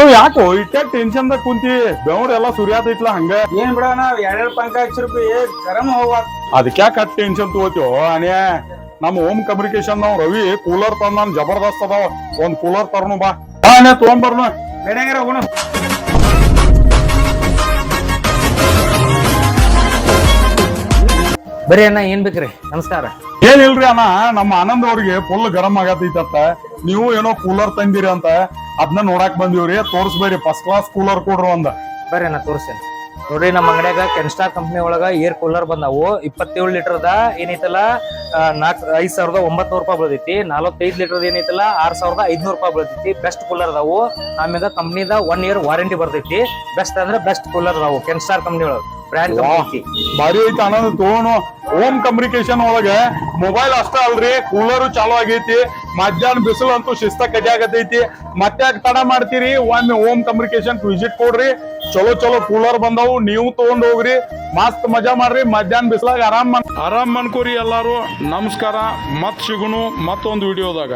ಅನು ಯಾಕೋ ಇಟ್ಟೆ ಟೆನ್ಷನ್ ದಾಗ ಕುಂತಿ ಬೆವ್ರ ಎಲ್ಲಾ ಸುರಿಯಾತೈತ್ಲ ಹಂಗ ಏನ್ ಬಿಡ ನಾವ್ ಎರಡೆರಡು ಪಂಕ ಹಚ್ಚಿರ್ಬಿ ಗರಂ ಹೋಗ ಅದಕ್ಕೆ ಯಾಕೆ ಅಟ್ ಟೆನ್ಷನ್ ತಗೋತೀವೋ ಅನ್ಯ ನಮ್ಮ ಹೋಮ್ ಕಮ್ಯುನಿಕೇಶನ್ ನಾವ್ ರವಿ ಕೂಲರ್ ತಂದ ಜಬರ್ದಸ್ತ್ ಅದಾವ ಒಂದ್ ಕೂಲರ್ ತರನು ಬಾ ಅನ್ಯ ತಗೊಂಬರ್ನು ಬೇಡಂಗಾರ ಹೋಗೋಣ. ಬರೀ ಅಣ್ಣ ಏನ್ ಬೇಕ್ರಿ? ನಮಸ್ಕಾರ. ಏನಿಲ್ರಿ ಅಣ್ಣ ನಮ್ಮ ಆನಂದ್ ಅವ್ರಿಗೆ ಫುಲ್ ಗರಂ ಆಗತೈತತ್ತ ನೀವು ಏನೋ ಕೂಲರ್ ತಂದಿರಿ ಅಂತ ಅದನ್ನ ನೋಡಾಕ್ ಬಂದಿವ್ರಿ ತೋರ್ಸ್ಬೇರಿ ಫಸ್ಟ್ ಕ್ಲಾಸ್ ಕೂಲರ್ ಕೊಡ್ರು ಒಂದ ಬರ್ರಿ ಅಣ್ಣ ತೋರಿಸ್ತೇನೆ ನೋಡ್ರಿ. ನಮ್ಮ ಅಂಗಡ್ಯಾಗ ಕೆನ್ಸ್ಟಾರ್ ಕಂಪ್ನಿ ಒಳಗ ಏರ್ ಕೂಲರ್ ಬಂದಾವು 27 ಲೀಟರ್ದ ಏನೈತಲ್ಲ 5,900 ರೂಪಾಯಿ ಬೀಳ್ತೈತಿ. 45 ಲೀಟರ್ ಏನೈತಲ್ಲ 6,500 ರೂಪಾಯಿ ಬೀಳ್ತೈತಿ. ಬೆಸ್ಟ್ ಕೂಲರ್ ಅದಾವು. ಆಮ್ಯಾಗ ಕಂಪ್ನಿದ 1 ಇಯರ್ ವಾರಂಟಿ ಬರ್ತೈತಿ. ಬೆಸ್ಟ್ ಅಂದ್ರೆ ಬೆಸ್ಟ್ ಕೂಲರ್ ಅದಾವು ಕೆನ್ಸ್ಟಾರ್ ಕಂಪ್ನಿ ಒಳಗ ಬ್ರ್ಯಾಂಡ್ ಕಂಪ್ನಿ ಬಾರಿ ಐತಿ ಆನಂದ್ ತಗೋನು. ಹೋಮ್ ಕಮ್ಯುನಿಕೇಶನ್ ಒಳಗ ಮೊಬೈಲ್ ಅಷ್ಟ ಅಲ್ರಿ ಕೂಲರ್ ಚಾಲು ಆಗೈತಿ. ಮಧ್ಯಾಹ್ನ ಬಿಸಿಲು ಅಂತೂ ಶಿಸ್ತ ಕಡಿ ಆಗತೈತಿ. ಮತ್ತೆ ತಡ ಮಾಡ್ತೀರಿ ಒಮ್ಮೆ ಹೋಮ್ ಕಮ್ಯುನಿಕೇಶನ್ ವಿಸಿಟ್ ಕೊಡ್ರಿ. ಚಲೋ ಚಲೋ ಕೂಲರ್ ಬಂದಾವು ನೀವು ತಗೊಂಡ್ ಹೋಗ್ರಿ ಮಸ್ತ್ ಮಜಾ ಮಾಡ್ರಿ. ಮಧ್ಯಾಹ್ನ ಬಿಸಿಲಾಗ ಆರಾಮ್ ಅನ್ಕೋರಿ ಎಲ್ಲಾರು. ನಮಸ್ಕಾರ, ಮತ್ ಸಿಗುನು ಮತ್ತೊಂದು ವಿಡಿಯೋದಾಗ.